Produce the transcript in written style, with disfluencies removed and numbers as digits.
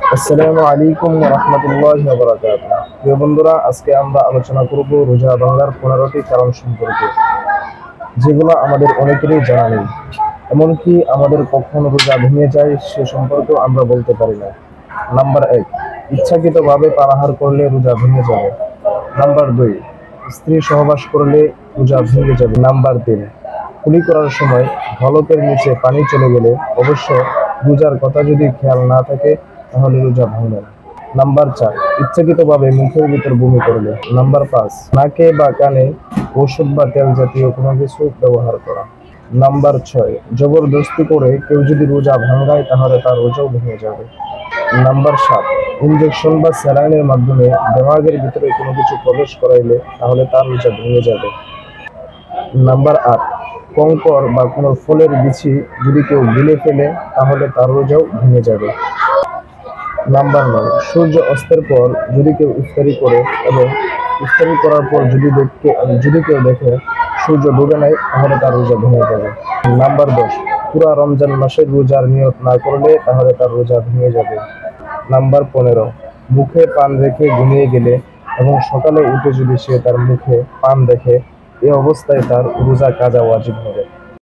আসসালামু আলাইকুম ওয়া রাহমাতুল্লাহি ওয়া বারাকাতুহু। প্রিয় বন্ধুরা, আজকে আমরা আলোচনা করব রোজা ভাঙার 15টি কারণ সম্পর্কে, যেগুলো আমাদের অনেকেরই জানা নেই। এমনকি আমাদের কখন রোজা ভেঙে যায় সে সম্পর্কেও আমরা বলতে পারি না। নাম্বার 1, ইচ্ছাকৃতভাবে পানাহার করলে রোজা ভেঙে যাবে। নাম্বার 2, স্ত্রী সহবাস করলে রোজা ভেঙে যাবে। নাম্বার 3, কুলি করার সময় ঢলকের নিচে পানি চলে গেলে, অবশ্য রোজার কথা যদি খেয়াল না থাকে তাহলে রোজা ভাঙবে না। নাম্বার 4, ইচ্ছাকৃতভাবে মুখের ভিতর বমি করলে। নাম্বার 5, নাকে বা কানে ঔষধ বা তেল জাতীয় কোনো কিছু ব্যবহার করা। নাম্বার 6, জবরদস্তি করে কেউ যদি রোজা ভাঙায় তাহলে তার রোজাও ভেঙে যাবে। নাম্বার 7, ইনজেকশন বা স্যালাইনের মাধ্যমে দেমাগের ভিতরে কোনো কিছু প্রবেশ করাইলে তাহলে তার রোজা ভেঙে যাবে। নাম্বার 8, কঙ্কর বা কোনো ফলের বিচি যদি কেউ গিলে ফেলে তাহলে তার রোজাও ভেঙে যাবে। নাম্বার 9, সূর্য অস্তের পর যদি কেউ ইফতারি করে এবং ইফতারি করার পর যদি কেউ দেখে সূর্য ডুবে নাই তাহলে তার রোজা ভেঙে যাবে। নাম্বার 10, পুরা রমজান মাসের রোজার নিয়ত না করলে তাহলে তার রোজা ভেঙে যাবে। নাম্বার 15, মুখে পান রেখে ঘুমিয়ে গেলে এবং সকালে উঠে যদি সে তার মুখে পান দেখে, এ অবস্থায় তার রোজা কাজা ওয়াজিব হবে।